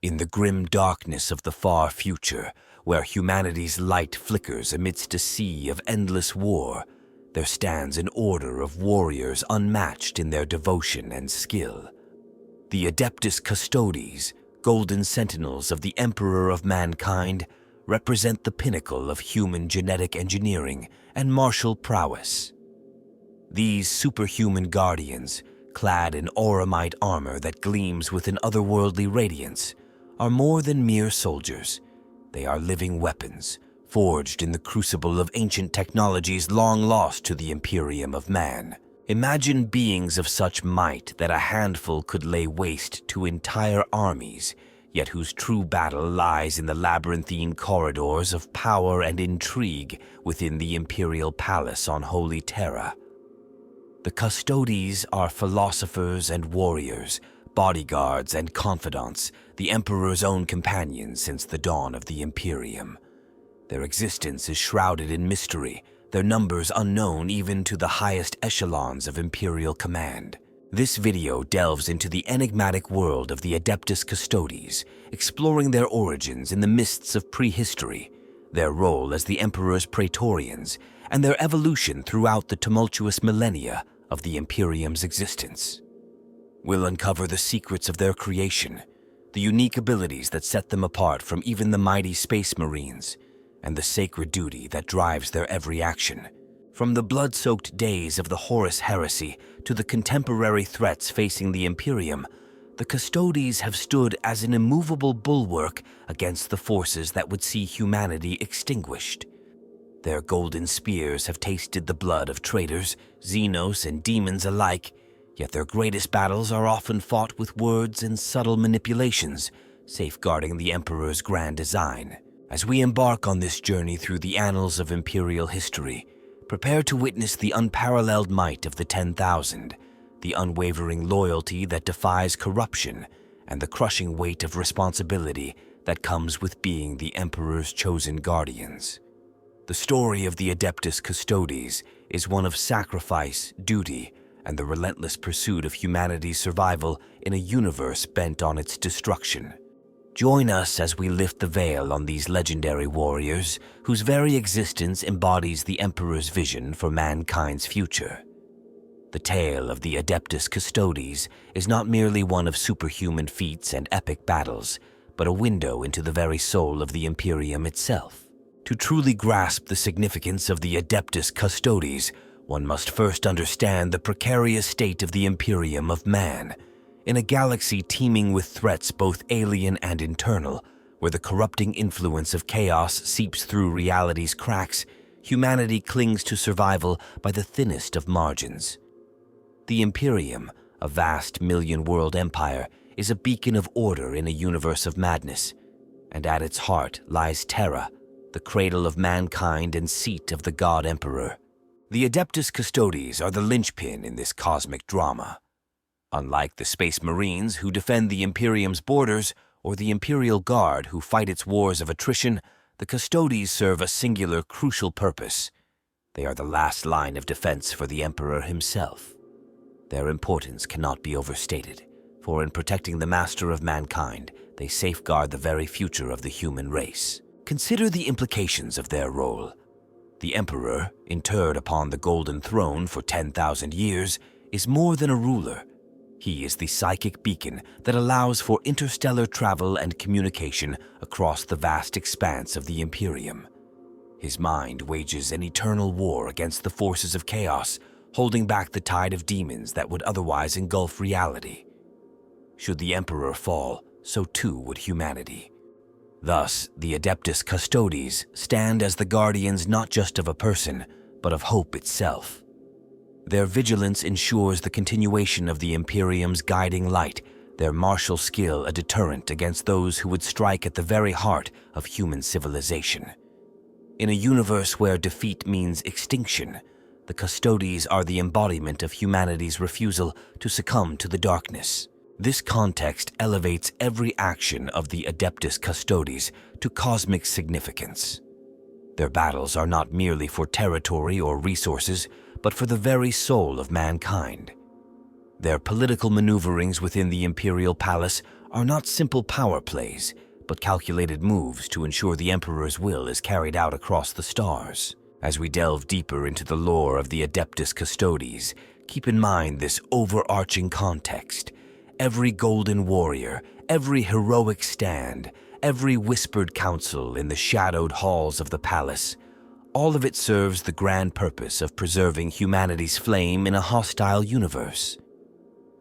In the grim darkness of the far future, where humanity's light flickers amidst a sea of endless war, there stands an order of warriors unmatched in their devotion and skill. The Adeptus Custodes, golden sentinels of the Emperor of mankind, represent the pinnacle of human genetic engineering and martial prowess. These superhuman guardians, clad in auramite armor that gleams with an otherworldly radiance, are more than mere soldiers. They are living weapons, forged in the crucible of ancient technologies long lost to the Imperium of man. Imagine beings of such might that a handful could lay waste to entire armies, yet whose true battle lies in the labyrinthine corridors of power and intrigue within the Imperial Palace on Holy Terra. The Custodes are philosophers and warriors, bodyguards and confidants, the Emperor's own companions since the dawn of the Imperium. Their existence is shrouded in mystery, their numbers unknown even to the highest echelons of Imperial command. This video delves into the enigmatic world of the Adeptus Custodes, exploring their origins in the mists of prehistory, their role as the Emperor's Praetorians, and their evolution throughout the tumultuous millennia of the Imperium's existence. We'll uncover the secrets of their creation, the unique abilities that set them apart from even the mighty Space Marines, and the sacred duty that drives their every action. From the blood-soaked days of the Horus heresy to the contemporary threats facing the Imperium, the Custodes have stood as an immovable bulwark against the forces that would see humanity extinguished. Their golden spears have tasted the blood of traitors, Xenos, and demons alike, yet their greatest battles are often fought with words and subtle manipulations, safeguarding the Emperor's grand design. As we embark on this journey through the annals of Imperial history, prepare to witness the unparalleled might of the 10,000, the unwavering loyalty that defies corruption, and the crushing weight of responsibility that comes with being the Emperor's chosen guardians. The story of the Adeptus Custodes is one of sacrifice, duty, and the relentless pursuit of humanity's survival in a universe bent on its destruction. Join us as we lift the veil on these legendary warriors, whose very existence embodies the Emperor's vision for mankind's future. The tale of the Adeptus Custodes is not merely one of superhuman feats and epic battles, but a window into the very soul of the Imperium itself. To truly grasp the significance of the Adeptus Custodes, one must first understand the precarious state of the Imperium of man. In a galaxy teeming with threats both alien and internal, where the corrupting influence of chaos seeps through reality's cracks, humanity clings to survival by the thinnest of margins. The Imperium, a vast million-world empire, is a beacon of order in a universe of madness, and at its heart lies Terra, the cradle of mankind and seat of the God Emperor. The Adeptus Custodes are the linchpin in this cosmic drama. Unlike the Space Marines who defend the Imperium's borders, or the Imperial Guard who fight its wars of attrition, the Custodes serve a singular, crucial purpose. They are the last line of defense for the Emperor himself. Their importance cannot be overstated, for in protecting the master of mankind, they safeguard the very future of the human race. Consider the implications of their role. The Emperor, interred upon the Golden Throne for 10,000 years, is more than a ruler. He is the psychic beacon that allows for interstellar travel and communication across the vast expanse of the Imperium. His mind wages an eternal war against the forces of chaos, holding back the tide of demons that would otherwise engulf reality. Should the Emperor fall, so too would humanity. Thus, the Adeptus Custodes stand as the guardians not just of a person, but of hope itself. Their vigilance ensures the continuation of the Imperium's guiding light, their martial skill a deterrent against those who would strike at the very heart of human civilization. In a universe where defeat means extinction, the Custodes are the embodiment of humanity's refusal to succumb to the darkness. This context elevates every action of the Adeptus Custodes to cosmic significance. Their battles are not merely for territory or resources, but for the very soul of mankind. Their political maneuverings within the Imperial Palace are not simple power plays, but calculated moves to ensure the Emperor's will is carried out across the stars. As we delve deeper into the lore of the Adeptus Custodes, keep in mind this overarching context. Every golden warrior, every heroic stand, every whispered counsel in the shadowed halls of the palace, all of it serves the grand purpose of preserving humanity's flame in a hostile universe.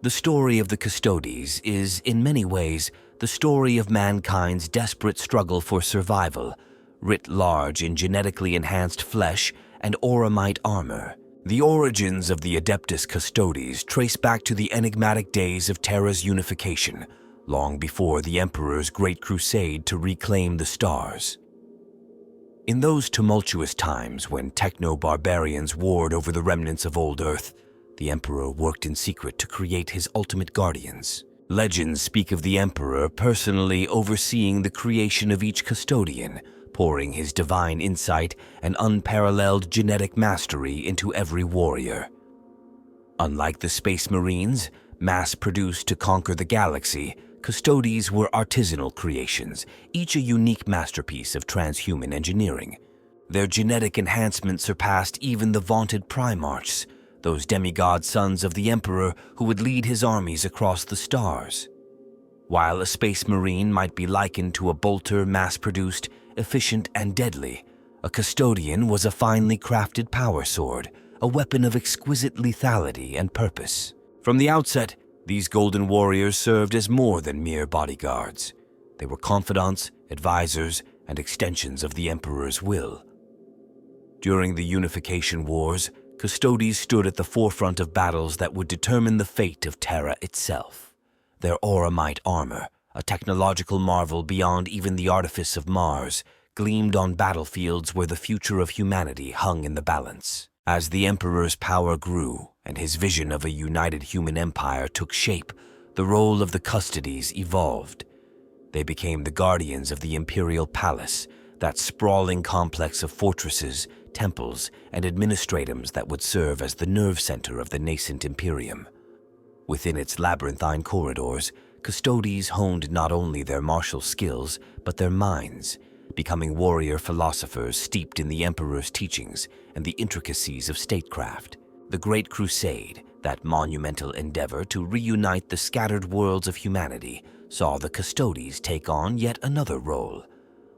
The story of the Custodes is, in many ways, the story of mankind's desperate struggle for survival, writ large in genetically enhanced flesh and auramite armor. The origins of the Adeptus Custodes trace back to the enigmatic days of Terra's unification, long before the Emperor's Great Crusade to reclaim the stars. In those tumultuous times when techno-barbarians warred over the remnants of old Earth, the Emperor worked in secret to create his ultimate guardians. Legends speak of the Emperor personally overseeing the creation of each custodian, pouring his divine insight and unparalleled genetic mastery into every warrior. Unlike the Space Marines, mass-produced to conquer the galaxy, Custodes were artisanal creations, each a unique masterpiece of transhuman engineering. Their genetic enhancement surpassed even the vaunted Primarchs, those demigod sons of the Emperor who would lead his armies across the stars. While a Space Marine might be likened to a bolter mass-produced, efficient, and deadly, a Custodian was a finely crafted power sword, a weapon of exquisite lethality and purpose. From the outset, these golden warriors served as more than mere bodyguards. They were confidants, advisors, and extensions of the Emperor's will. During the Unification Wars, Custodes stood at the forefront of battles that would determine the fate of Terra itself. Their auramite armor, a technological marvel beyond even the artifice of Mars, gleamed on battlefields where the future of humanity hung in the balance. As the Emperor's power grew and his vision of a united human empire took shape, the role of the Custodes evolved. They became the guardians of the imperial palace, that sprawling complex of fortresses, temples, and administratums that would serve as the nerve center of the nascent imperium. Within its labyrinthine corridors, Custodes honed not only their martial skills, but their minds, becoming warrior philosophers steeped in the Emperor's teachings and the intricacies of statecraft. The Great Crusade, that monumental endeavor to reunite the scattered worlds of humanity, saw the Custodes take on yet another role.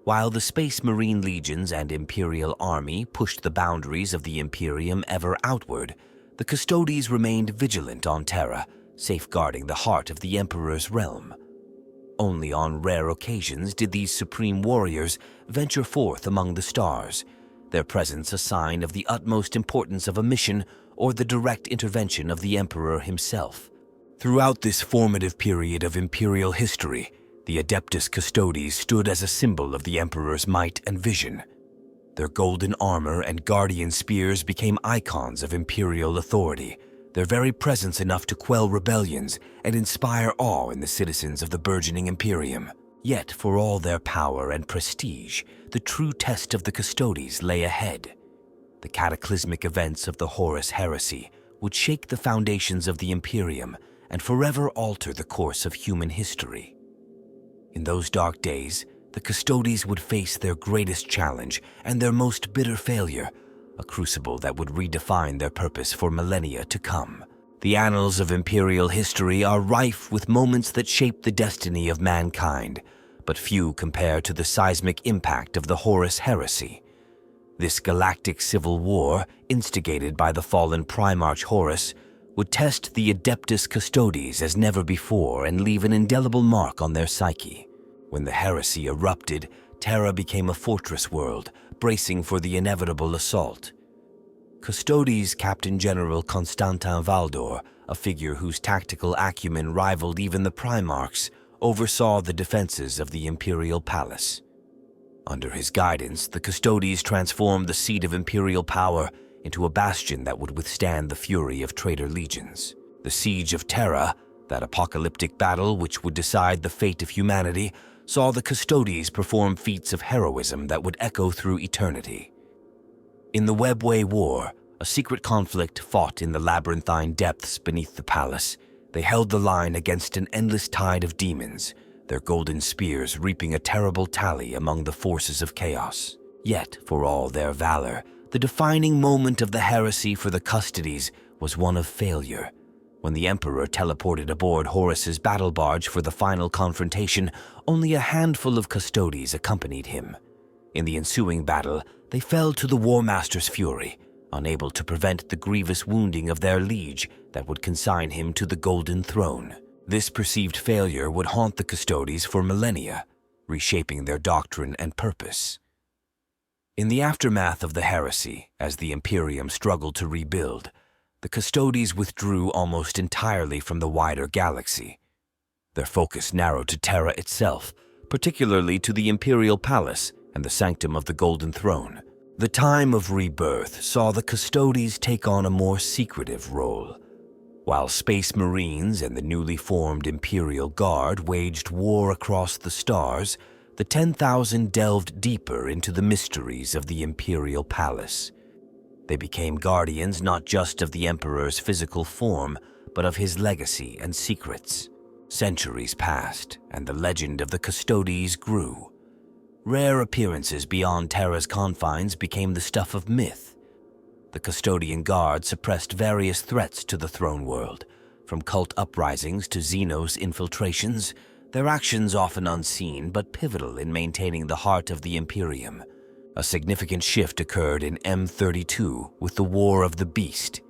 While the Space Marine legions and Imperial Army pushed the boundaries of the Imperium ever outward, the Custodes remained vigilant on Terra, safeguarding the heart of the Emperor's realm. Only on rare occasions did these supreme warriors venture forth among the stars, their presence a sign of the utmost importance of a mission or the direct intervention of the Emperor himself. Throughout this formative period of imperial history, the Adeptus Custodes stood as a symbol of the Emperor's might and vision. Their golden armor and guardian spears became icons of imperial authority, their very presence enough to quell rebellions and inspire awe in the citizens of the burgeoning Imperium. Yet, for all their power and prestige, the true test of the Custodes lay ahead. The cataclysmic events of the Horus heresy would shake the foundations of the Imperium and forever alter the course of human history. In those dark days, the Custodes would face their greatest challenge and their most bitter failure, a crucible that would redefine their purpose for millennia to come. The annals of imperial history are rife with moments that shape the destiny of mankind, but few compare to the seismic impact of the Horus heresy. This galactic civil war, instigated by the fallen Primarch Horus, would test the Adeptus Custodes as never before and leave an indelible mark on their psyche. When the heresy erupted, Terra became a fortress world, bracing for the inevitable assault. Custodes Captain General Constantin Valdor, a figure whose tactical acumen rivaled even the Primarchs, oversaw the defenses of the imperial palace. Under his guidance, the Custodes transformed the seat of imperial power into a bastion that would withstand the fury of traitor legions. The Siege of Terra, that apocalyptic battle which would decide the fate of humanity, saw the Custodes perform feats of heroism that would echo through eternity. In the Webway War, a secret conflict fought in the labyrinthine depths beneath the palace, They held the line against an endless tide of demons, their golden spears reaping a terrible tally among the forces of chaos. Yet, for all their valor, the defining moment of the heresy for the Custodes was one of failure. When the Emperor teleported aboard Horus's battle barge for the final confrontation, only a handful of Custodes accompanied him. In the ensuing battle, they fell to the War Master's fury, unable to prevent the grievous wounding of their liege that would consign him to the Golden Throne. This perceived failure would haunt the Custodes for millennia, reshaping their doctrine and purpose. In the aftermath of the heresy, as the Imperium struggled to rebuild, the Custodes withdrew almost entirely from the wider galaxy. Their focus narrowed to Terra itself, particularly to the Imperial Palace and the Sanctum of the Golden Throne. The time of rebirth saw the Custodes take on a more secretive role. While Space Marines and the newly formed Imperial Guard waged war across the stars, the 10,000 delved deeper into the mysteries of the Imperial Palace. They became guardians not just of the Emperor's physical form, but of his legacy and secrets. Centuries passed, and the legend of the Custodes grew. Rare appearances beyond Terra's confines became the stuff of myth. The Custodian Guard suppressed various threats to the throne world, from cult uprisings to Xenos infiltrations, their actions often unseen but pivotal in maintaining the heart of the Imperium. A significant shift occurred in M32 with the War of the Beast.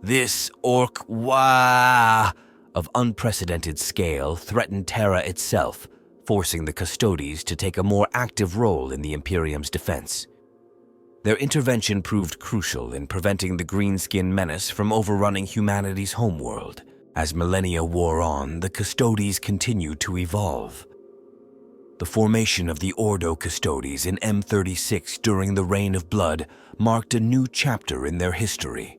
This Orc-Wah of unprecedented scale threatened Terra itself, forcing the Custodes to take a more active role in the Imperium's defense. Their intervention proved crucial in preventing the Greenskin menace from overrunning humanity's homeworld. As millennia wore on, the Custodes continued to evolve. The formation of the Ordo Custodes in M36 during the Reign of Blood marked a new chapter in their history.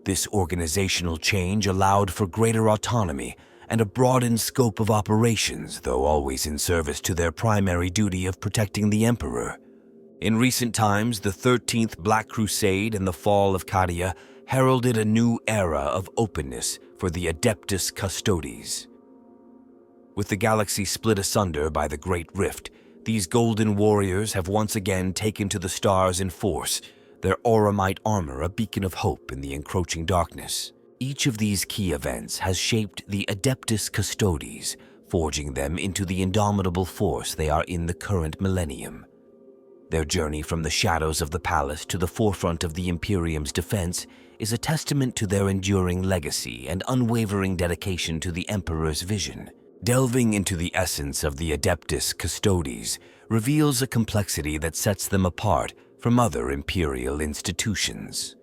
This organizational change allowed for greater autonomy and a broadened scope of operations, though always in service to their primary duty of protecting the Emperor. In recent times, the 13th Black Crusade and the fall of Cadia heralded a new era of openness for the Adeptus Custodes. With the galaxy split asunder by the Great Rift, these golden warriors have once again taken to the stars in force, their auramite armor a beacon of hope in the encroaching darkness. Each of these key events has shaped the Adeptus Custodes, forging them into the indomitable force they are in the current millennium. Their journey from the shadows of the palace to the forefront of the Imperium's defense is a testament to their enduring legacy and unwavering dedication to the Emperor's vision. Delving into the essence of the Adeptus Custodes reveals a complexity that sets them apart from other imperial institutions.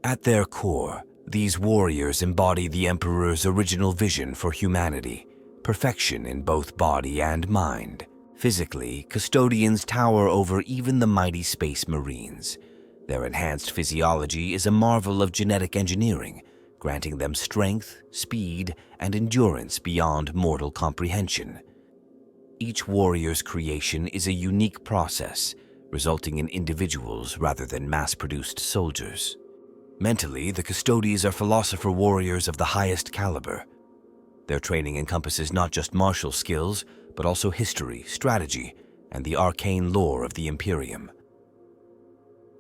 At their core, these warriors embody the Emperor's original vision for humanity, perfection in both body and mind. Physically, Custodians tower over even the mighty Space Marines. Their enhanced physiology is a marvel of genetic engineering, granting them strength, speed, and endurance beyond mortal comprehension. Each warrior's creation is a unique process, resulting in individuals rather than mass-produced soldiers. Mentally, the Custodes are philosopher warriors of the highest caliber. Their training encompasses not just martial skills, but also history, strategy, and the arcane lore of the Imperium.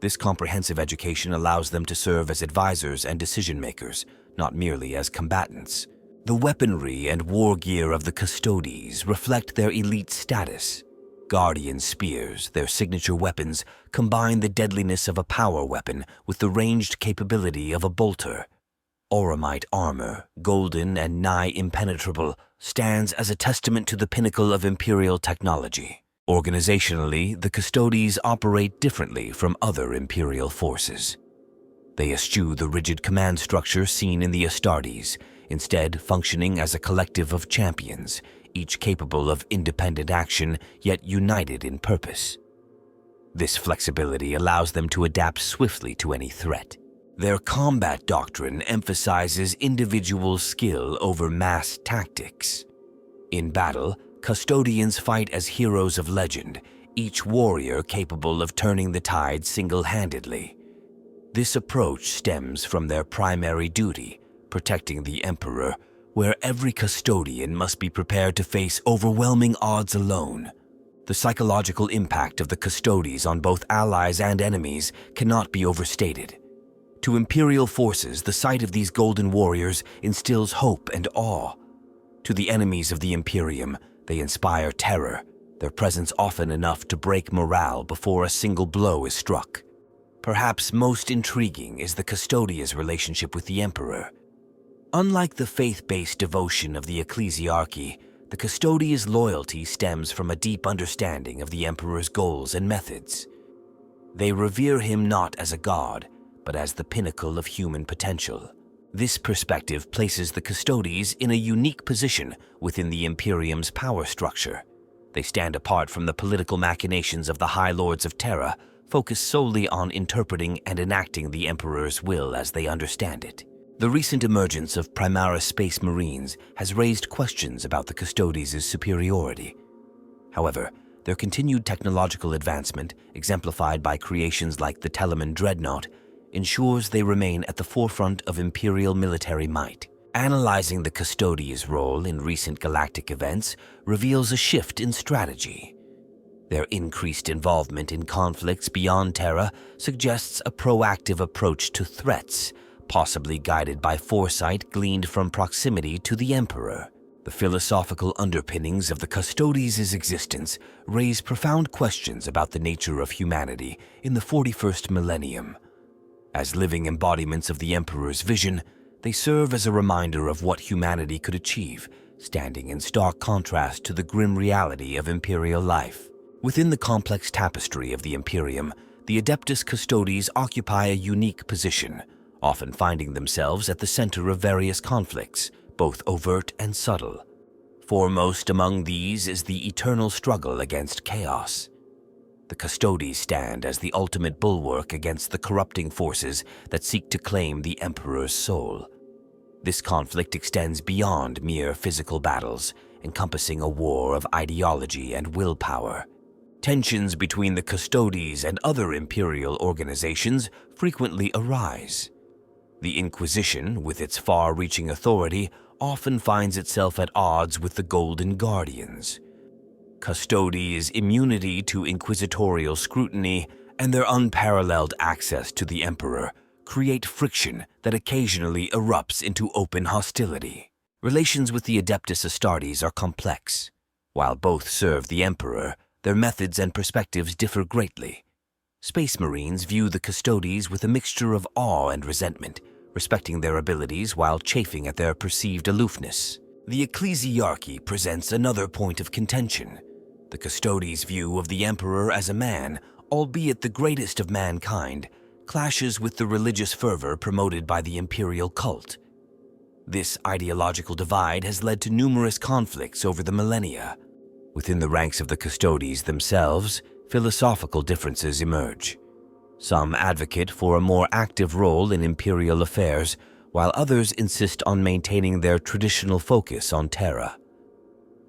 This comprehensive education allows them to serve as advisors and decision-makers, not merely as combatants. The weaponry and war gear of the Custodes reflect their elite status. Guardian spears, their signature weapons, combine the deadliness of a power weapon with the ranged capability of a bolter. Auramite armor, golden and nigh impenetrable, stands as a testament to the pinnacle of Imperial technology. Organizationally, the Custodes operate differently from other Imperial forces. They eschew the rigid command structure seen in the Astartes, instead functioning as a collective of champions, each capable of independent action yet united in purpose. This flexibility allows them to adapt swiftly to any threat. Their combat doctrine emphasizes individual skill over mass tactics. In battle, Custodians fight as heroes of legend, each warrior capable of turning the tide single-handedly. This approach stems from their primary duty, protecting the Emperor, where every custodian must be prepared to face overwhelming odds alone. The psychological impact of the Custodes on both allies and enemies cannot be overstated. To Imperial forces, the sight of these golden warriors instills hope and awe. To the enemies of the Imperium, they inspire terror, their presence often enough to break morale before a single blow is struck. Perhaps most intriguing is the Custodes' relationship with the Emperor. Unlike the faith-based devotion of the ecclesiarchy, the Custodes' loyalty stems from a deep understanding of the Emperor's goals and methods. They revere him not as a god, but as the pinnacle of human potential. This perspective places the Custodes in a unique position within the Imperium's power structure. They stand apart from the political machinations of the High Lords of Terra, focused solely on interpreting and enacting the Emperor's will as they understand it. The recent emergence of Primaris Space Marines has raised questions about the Custodes' superiority. However, their continued technological advancement, exemplified by creations like the Telemann Dreadnought, ensures they remain at the forefront of Imperial military might. Analyzing the Custodes' role in recent galactic events reveals a shift in strategy. Their increased involvement in conflicts beyond Terra suggests a proactive approach to threats, possibly guided by foresight gleaned from proximity to the Emperor. The philosophical underpinnings of the Custodes' existence raise profound questions about the nature of humanity in the 41st millennium. As living embodiments of the Emperor's vision, they serve as a reminder of what humanity could achieve, standing in stark contrast to the grim reality of Imperial life. Within the complex tapestry of the Imperium, the Adeptus Custodes occupy a unique position, often finding themselves at the center of various conflicts, both overt and subtle. Foremost among these is the eternal struggle against chaos. The Custodes stand as the ultimate bulwark against the corrupting forces that seek to claim the Emperor's soul. This conflict extends beyond mere physical battles, encompassing a war of ideology and willpower. Tensions between the Custodes and other Imperial organizations frequently arise. The Inquisition, with its far-reaching authority, often finds itself at odds with the Golden Guardians. Custodes' immunity to inquisitorial scrutiny and their unparalleled access to the Emperor create friction that occasionally erupts into open hostility. Relations with the Adeptus Astartes are complex. While both serve the Emperor, their methods and perspectives differ greatly. Space Marines view the Custodes with a mixture of awe and resentment, respecting their abilities while chafing at their perceived aloofness. The ecclesiarchy presents another point of contention. The Custodes' view of the Emperor as a man, albeit the greatest of mankind, clashes with the religious fervor promoted by the imperial cult. This ideological divide has led to numerous conflicts over the millennia. Within the ranks of the Custodes themselves, philosophical differences emerge. Some advocate for a more active role in imperial affairs, while others insist on maintaining their traditional focus on Terra.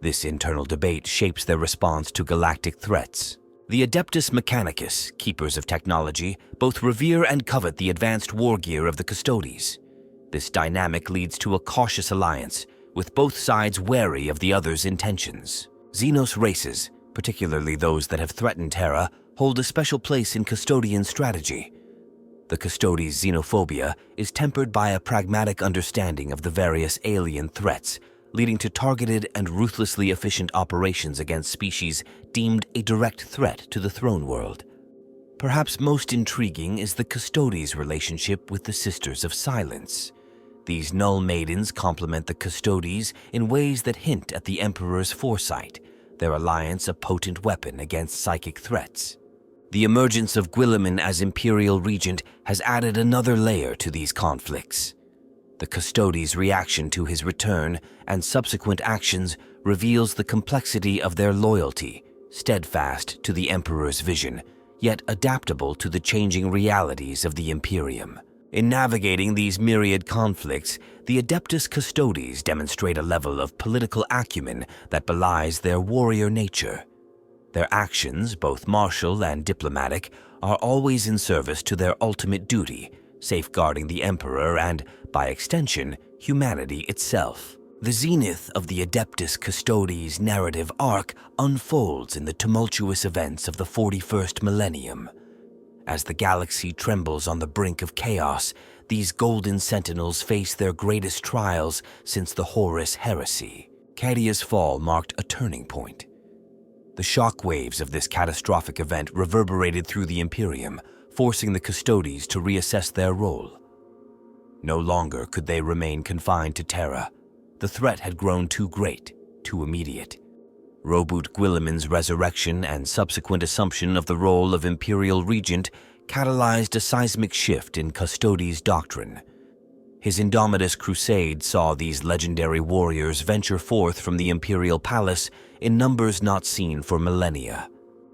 This internal debate shapes their response to galactic threats. The Adeptus Mechanicus, keepers of technology, both revere and covet the advanced war gear of the Custodes. This dynamic leads to a cautious alliance, with both sides wary of the other's intentions. Xenos races, particularly those that have threatened Terra, hold a special place in Custodian strategy. The Custodes' xenophobia is tempered by a pragmatic understanding of the various alien threats, leading to targeted and ruthlessly efficient operations against species deemed a direct threat to the throne world. Perhaps most intriguing is the Custodes' relationship with the Sisters of Silence. These null maidens complement the Custodes in ways that hint at the Emperor's foresight, their alliance a potent weapon against psychic threats. The emergence of Guilliman as Imperial Regent has added another layer to these conflicts. The Custodes' reaction to his return and subsequent actions reveals the complexity of their loyalty, steadfast to the Emperor's vision, yet adaptable to the changing realities of the Imperium. In navigating these myriad conflicts, the Adeptus Custodes demonstrate a level of political acumen that belies their warrior nature. Their actions, both martial and diplomatic, are always in service to their ultimate duty, safeguarding the Emperor and, by extension, humanity itself. The zenith of the Adeptus Custodes narrative arc unfolds in the tumultuous events of the 41st millennium. As the galaxy trembles on the brink of chaos, these golden sentinels face their greatest trials since the Horus heresy. Cadia's fall marked a turning point. The shockwaves of this catastrophic event reverberated through the Imperium, forcing the Custodes to reassess their role. No longer could they remain confined to Terra. The threat had grown too great, too immediate. Roboute Guilliman's resurrection and subsequent assumption of the role of Imperial Regent catalyzed a seismic shift in Custodes doctrine. His Indomitus crusade saw these legendary warriors venture forth from the Imperial Palace in numbers not seen for millennia.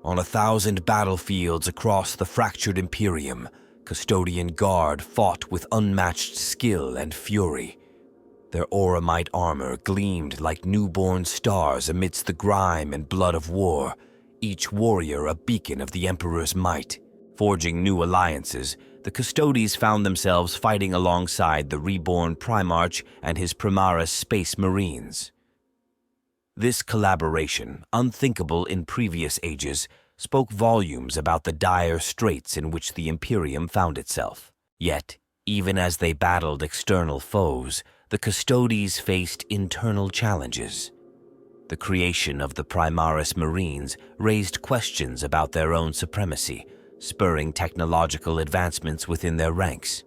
On 1,000 battlefields across the fractured Imperium, Custodian Guard fought with unmatched skill and fury. Their auramite armor gleamed like newborn stars amidst the grime and blood of war, each warrior a beacon of the Emperor's might. Forging new alliances, the Custodes found themselves fighting alongside the reborn Primarch and his Primaris Space Marines. This collaboration, unthinkable in previous ages, spoke volumes about the dire straits in which the Imperium found itself. Yet, even as they battled external foes, the Custodes faced internal challenges. The creation of the Primaris Marines raised questions about their own supremacy, spurring technological advancements within their ranks.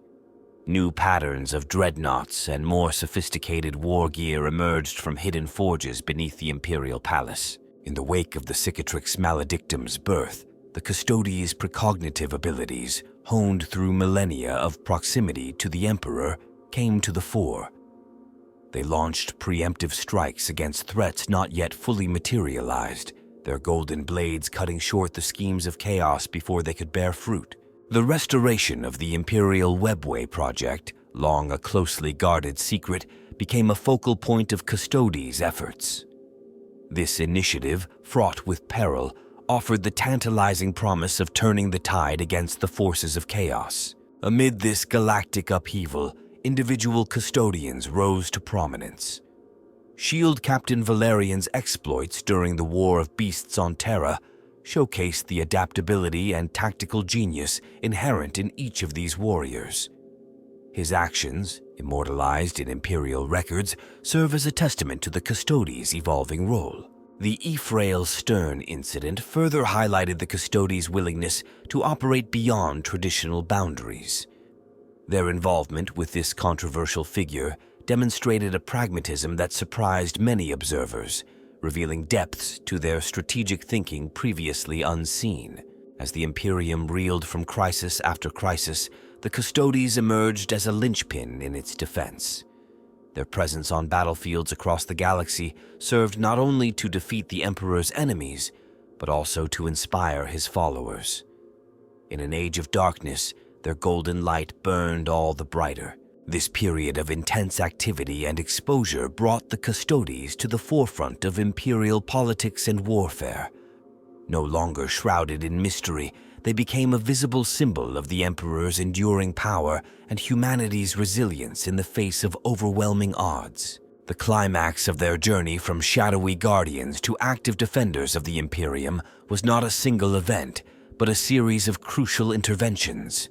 New patterns of dreadnoughts and more sophisticated war gear emerged from hidden forges beneath the Imperial Palace. In the wake of the Cicatrix Maledictum's birth, the Custodes' precognitive abilities, honed through millennia of proximity to the Emperor, came to the fore. They launched preemptive strikes against threats not yet fully materialized, their golden blades cutting short the schemes of chaos before they could bear fruit. The restoration of the Imperial Webway project, long a closely guarded secret, became a focal point of Custodes' efforts. This initiative, fraught with peril, offered the tantalizing promise of turning the tide against the forces of chaos. Amid this galactic upheaval, individual custodians rose to prominence. Shield Captain Valerian's exploits during the War of Beasts on Terra showcased the adaptability and tactical genius inherent in each of these warriors. His actions, immortalized in Imperial records, serve as a testament to the Custodes' evolving role. The Ephrael Stern incident further highlighted the Custodes' willingness to operate beyond traditional boundaries. Their involvement with this controversial figure demonstrated a pragmatism that surprised many observers, revealing depths to their strategic thinking previously unseen. As the Imperium reeled from crisis after crisis, the Custodes emerged as a linchpin in its defense. Their presence on battlefields across the galaxy served not only to defeat the Emperor's enemies, but also to inspire his followers. In an age of darkness, their golden light burned all the brighter. This period of intense activity and exposure brought the Custodes to the forefront of Imperial politics and warfare. No longer shrouded in mystery, they became a visible symbol of the Emperor's enduring power and humanity's resilience in the face of overwhelming odds. The climax of their journey from shadowy guardians to active defenders of the Imperium was not a single event, but a series of crucial interventions.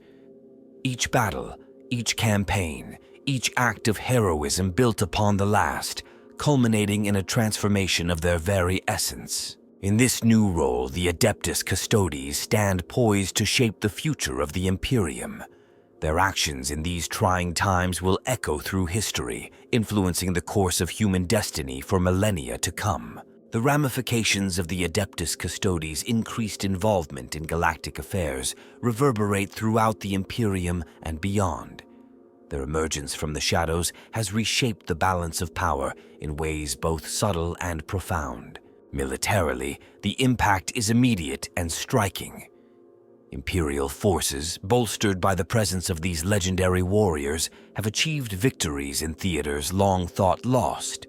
Each battle, each campaign, each act of heroism built upon the last, culminating in a transformation of their very essence. In this new role, the Adeptus Custodes stand poised to shape the future of the Imperium. Their actions in these trying times will echo through history, influencing the course of human destiny for millennia to come. The ramifications of the Adeptus Custodes' increased involvement in galactic affairs reverberate throughout the Imperium and beyond. Their emergence from the shadows has reshaped the balance of power in ways both subtle and profound. Militarily, the impact is immediate and striking. Imperial forces, bolstered by the presence of these legendary warriors, have achieved victories in theaters long thought lost.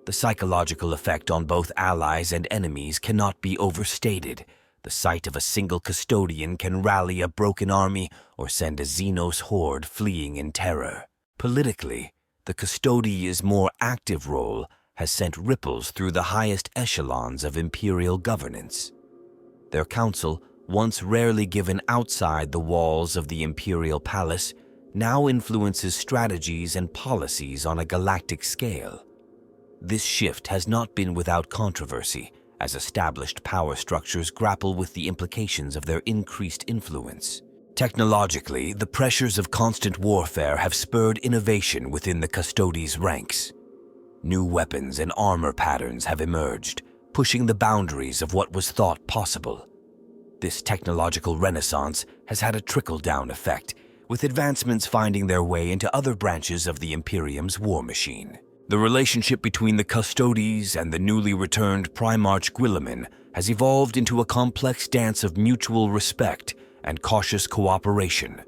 The psychological effect on both allies and enemies cannot be overstated. The The sight of a single custodian can rally a broken army or send a Xenos horde fleeing in terror. Politically, the Custodes' more active role has sent ripples through the highest echelons of imperial governance. Their council, once rarely given outside the walls of the imperial palace, now influences strategies and policies on a galactic scale. This shift has not been without controversy, as established power structures grapple with the implications of their increased influence. Technologically, the pressures of constant warfare have spurred innovation within the Custodes' ranks. New weapons and armor patterns have emerged, pushing the boundaries of what was thought possible. This technological renaissance has had a trickle-down effect, with advancements finding their way into other branches of the Imperium's war machine. The relationship between the Custodes and the newly returned Primarch Guilliman has evolved into a complex dance of mutual respect and cautious cooperation.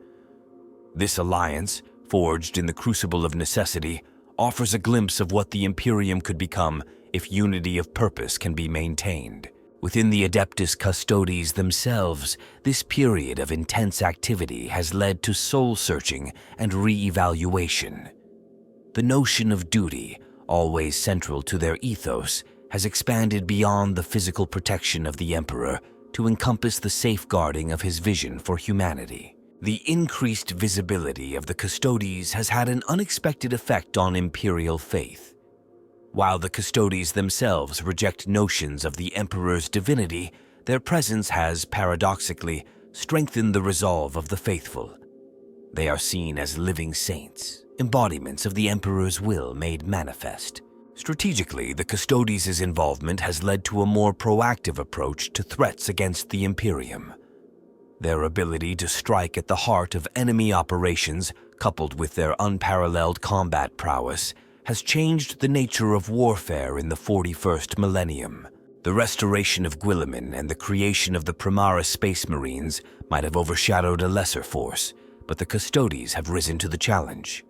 This alliance, forged in the crucible of necessity, offers a glimpse of what the Imperium could become if unity of purpose can be maintained. Within the Adeptus Custodes themselves, this period of intense activity has led to soul-searching and re-evaluation. The notion of duty, always central to their ethos, has expanded beyond the physical protection of the Emperor to encompass the safeguarding of his vision for humanity. The increased visibility of the Custodes has had an unexpected effect on imperial faith. While the Custodes themselves reject notions of the Emperor's divinity, their presence has, paradoxically, strengthened the resolve of the faithful. They are seen as living saints, embodiments of the Emperor's will made manifest. Strategically, the Custodes' involvement has led to a more proactive approach to threats against the Imperium. Their ability to strike at the heart of enemy operations, coupled with their unparalleled combat prowess, has changed the nature of warfare in the 41st millennium. The restoration of Guilliman and the creation of the Primaris Space Marines might have overshadowed a lesser force, but the Custodes have risen to the challenge.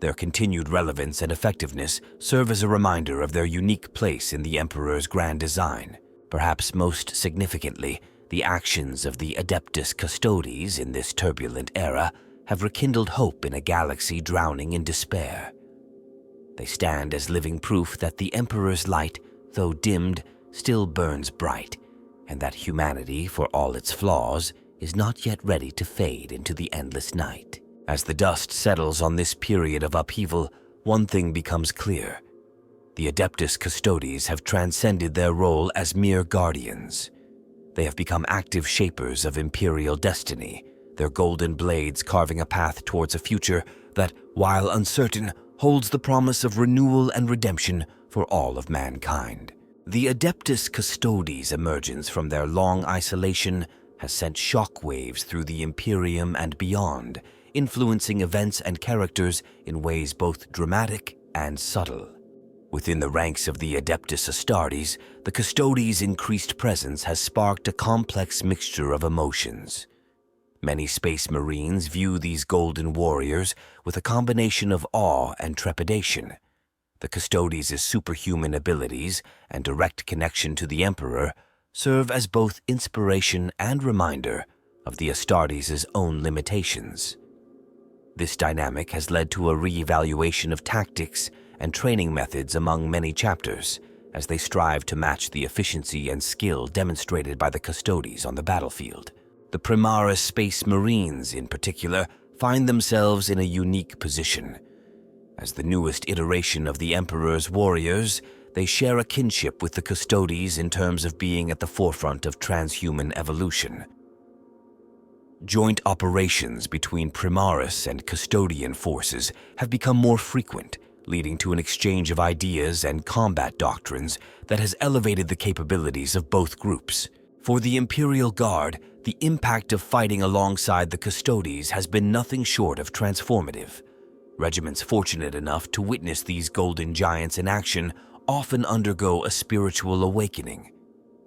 Their continued relevance and effectiveness serve as a reminder of their unique place in the Emperor's grand design. Perhaps most significantly, the actions of the Adeptus Custodes in this turbulent era have rekindled hope in a galaxy drowning in despair. They stand as living proof that the Emperor's light, though dimmed, still burns bright, and that humanity, for all its flaws, is not yet ready to fade into the endless night. As the dust settles on this period of upheaval, one thing becomes clear. The Adeptus Custodes have transcended their role as mere guardians. They have become active shapers of imperial destiny, their golden blades carving a path towards a future that, while uncertain, holds the promise of renewal and redemption for all of mankind. The Adeptus Custodes' emergence from their long isolation has sent shockwaves through the Imperium and beyond, influencing events and characters in ways both dramatic and subtle. Within the ranks of the Adeptus Astartes, the Custodes' increased presence has sparked a complex mixture of emotions. Many Space Marines view these golden warriors with a combination of awe and trepidation. The Custodes' superhuman abilities and direct connection to the Emperor serve as both inspiration and reminder of the Astartes' own limitations. This dynamic has led to a re-evaluation of tactics and training methods among many chapters, as they strive to match the efficiency and skill demonstrated by the Custodes on the battlefield. The Primaris Space Marines, in particular, find themselves in a unique position. As the newest iteration of the Emperor's warriors, they share a kinship with the Custodes in terms of being at the forefront of transhuman evolution. Joint operations between Primaris and Custodian forces have become more frequent, leading to an exchange of ideas and combat doctrines that has elevated the capabilities of both groups. For the Imperial Guard, the impact of fighting alongside the Custodes has been nothing short of transformative. Regiments fortunate enough to witness these golden giants in action often undergo a spiritual awakening.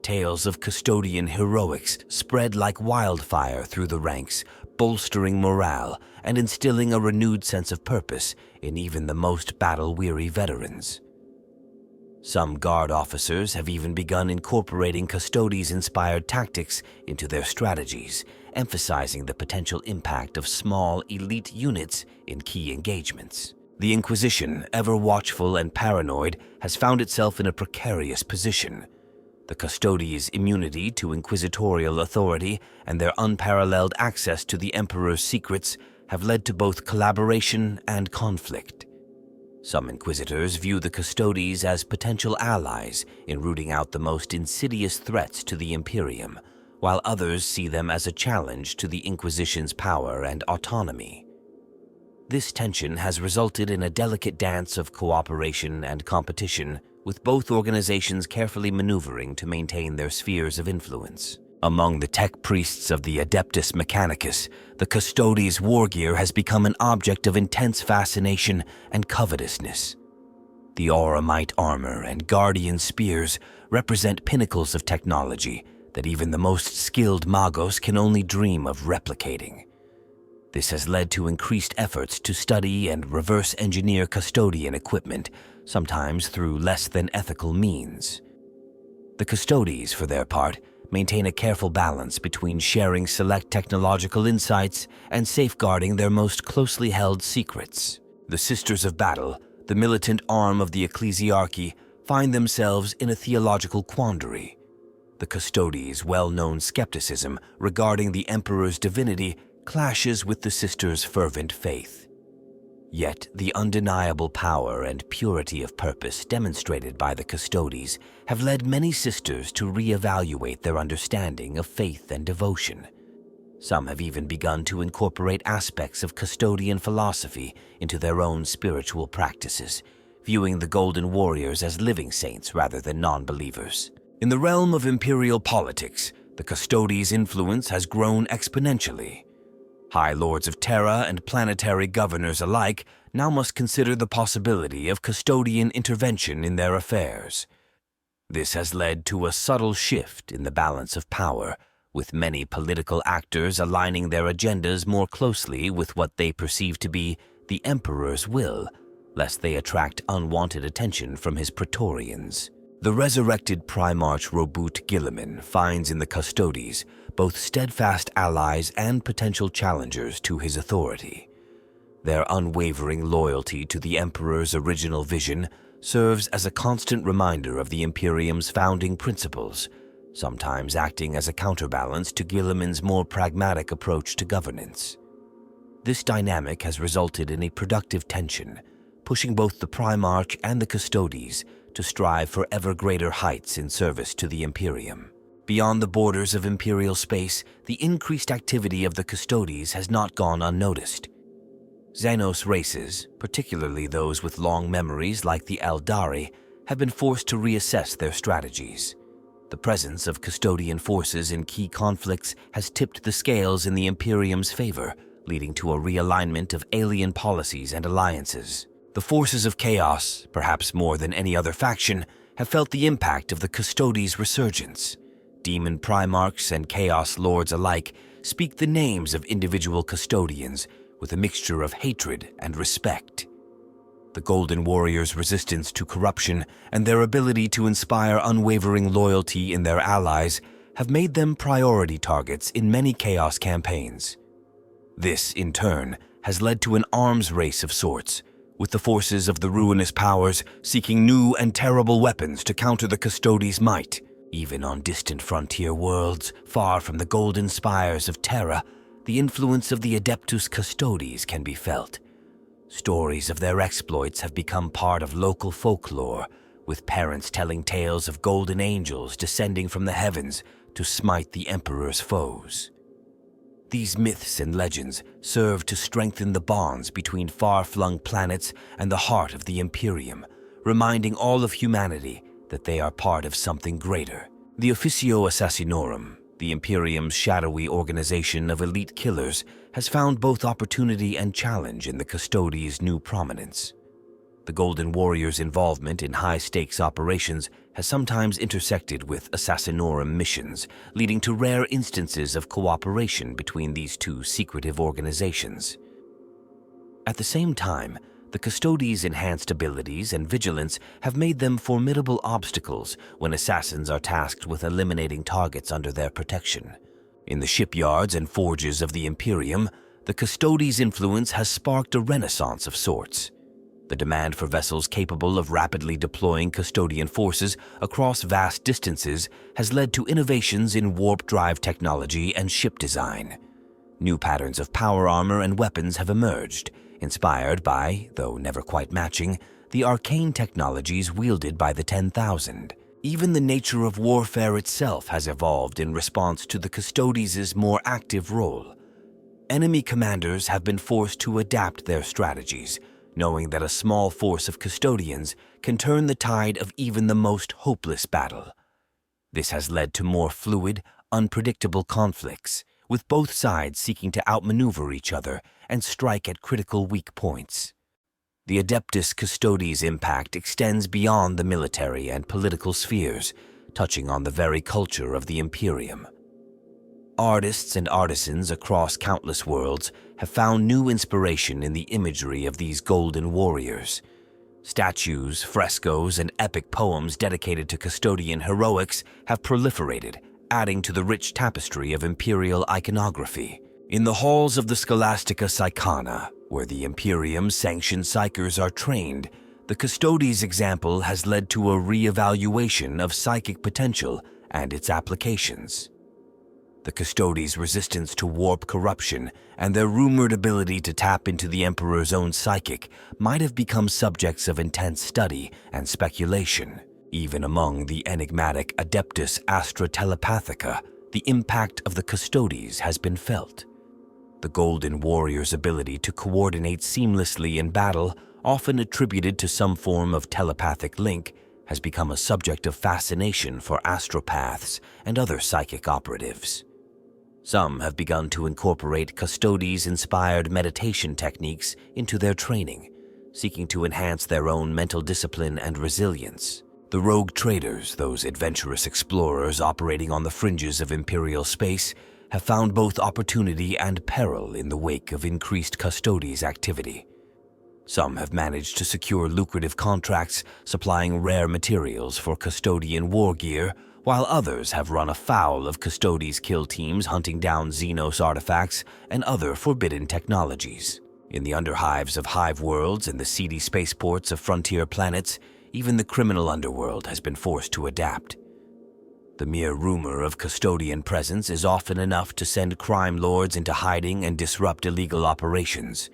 Tales of Custodian heroics spread like wildfire through the ranks, bolstering morale and instilling a renewed sense of purpose in even the most battle-weary veterans. Some guard officers have even begun incorporating Custodes-inspired tactics into their strategies, emphasizing the potential impact of small, elite units in key engagements. The Inquisition, ever watchful and paranoid, has found itself in a precarious position. The Custodes' immunity to inquisitorial authority and their unparalleled access to the Emperor's secrets have led to both collaboration and conflict. Some Inquisitors view the Custodes as potential allies in rooting out the most insidious threats to the Imperium, while others see them as a challenge to the Inquisition's power and autonomy. This tension has resulted in a delicate dance of cooperation and competition, with both organizations carefully maneuvering to maintain their spheres of influence. Among the tech priests of the Adeptus Mechanicus, the Custodes' wargear has become an object of intense fascination and covetousness. The Auramite armor and Guardian spears represent pinnacles of technology that even the most skilled magos can only dream of replicating. This has led to increased efforts to study and reverse engineer custodian equipment, sometimes through less than ethical means. The Custodes, for their part, maintain a careful balance between sharing select technological insights and safeguarding their most closely held secrets. The Sisters of Battle, the militant arm of the ecclesiarchy, find themselves in a theological quandary. The Custodes' well-known skepticism regarding the Emperor's divinity clashes with the sisters' fervent faith. Yet the undeniable power and purity of purpose demonstrated by the Custodes have led many sisters to reevaluate their understanding of faith and devotion. Some have even begun to incorporate aspects of custodian philosophy into their own spiritual practices, viewing the Golden Warriors as living saints rather than non-believers. In the realm of imperial politics, the Custodes' influence has grown exponentially. High Lords of Terra and planetary governors alike now must consider the possibility of custodian intervention in their affairs. This has led to a subtle shift in the balance of power, with many political actors aligning their agendas more closely with what they perceive to be the Emperor's will, lest they attract unwanted attention from his Praetorians. The resurrected Primarch Robut Guilliman finds in the Custodes both steadfast allies and potential challengers to his authority. Their unwavering loyalty to the Emperor's original vision serves as a constant reminder of the Imperium's founding principles, sometimes acting as a counterbalance to Guilliman's more pragmatic approach to governance. This dynamic has resulted in a productive tension, pushing both the Primarch and the Custodes to strive for ever greater heights in service to the Imperium. Beyond the borders of imperial space, the increased activity of the Custodes has not gone unnoticed. Xenos races, particularly those with long memories like the Eldari, have been forced to reassess their strategies. The presence of custodian forces in key conflicts has tipped the scales in the Imperium's favor, leading to a realignment of alien policies and alliances. The forces of chaos, perhaps more than any other faction, have felt the impact of the Custodes' resurgence. Demon Primarchs and Chaos Lords alike speak the names of individual custodians with a mixture of hatred and respect. The Golden Warriors' resistance to corruption and their ability to inspire unwavering loyalty in their allies have made them priority targets in many Chaos campaigns. This, in turn, has led to an arms race of sorts, with the forces of the ruinous powers seeking new and terrible weapons to counter the Custodes' might. Even on distant frontier worlds, far from the golden spires of Terra, the influence of the Adeptus Custodes can be felt. Stories of their exploits have become part of local folklore, with parents telling tales of golden angels descending from the heavens to smite the Emperor's foes. These myths and legends serve to strengthen the bonds between far-flung planets and the heart of the Imperium, reminding all of humanity that they are part of something greater. The Officio Assassinorum, the Imperium's shadowy organization of elite killers, has found both opportunity and challenge in the Custodes' new prominence. The Golden Warriors' involvement in high-stakes operations has sometimes intersected with Assassinorum missions, leading to rare instances of cooperation between these two secretive organizations. At the same time, The Custodes' enhanced abilities and vigilance have made them formidable obstacles when assassins are tasked with eliminating targets under their protection. In the shipyards and forges of the Imperium, the Custodes' influence has sparked a renaissance of sorts. The demand for vessels capable of rapidly deploying custodian forces across vast distances has led to innovations in warp drive technology and ship design. New patterns of power armor and weapons have emerged, inspired by, though never quite matching, the arcane technologies wielded by the 10,000. Even the nature of warfare itself has evolved in response to the Custodes' more active role. Enemy commanders have been forced to adapt their strategies, knowing that a small force of custodians can turn the tide of even the most hopeless battle. This has led to more fluid, unpredictable conflicts, with both sides seeking to outmaneuver each other and strike at critical weak points. The Adeptus Custodes' impact extends beyond the military and political spheres, touching on the very culture of the Imperium. Artists and artisans across countless worlds have found new inspiration in the imagery of these golden warriors. Statues, frescoes, and epic poems dedicated to custodian heroics have proliferated, adding to the rich tapestry of imperial iconography. In the halls of the Scholastica Psychana, where the Imperium's sanctioned psychers are trained, the Custodes' example has led to a re-evaluation of psychic potential and its applications. The Custodes' resistance to warp corruption and their rumored ability to tap into the Emperor's own psychic might have become subjects of intense study and speculation. Even among the enigmatic Adeptus Astra Telepathica, the impact of the Custodes has been felt. The Golden Warrior's ability to coordinate seamlessly in battle, often attributed to some form of telepathic link, has become a subject of fascination for astropaths and other psychic operatives. Some have begun to incorporate Custodes-inspired meditation techniques into their training, seeking to enhance their own mental discipline and resilience. The rogue traders, those adventurous explorers operating on the fringes of imperial space, have found both opportunity and peril in the wake of increased Custodes activity. Some have managed to secure lucrative contracts supplying rare materials for custodian war gear, while others have run afoul of Custodes kill teams hunting down Xenos artifacts and other forbidden technologies. In the underhives of hive worlds and the seedy spaceports of frontier planets, even the criminal underworld has been forced to adapt. The mere rumor of custodian presence is often enough to send crime lords into hiding and disrupt illegal operations.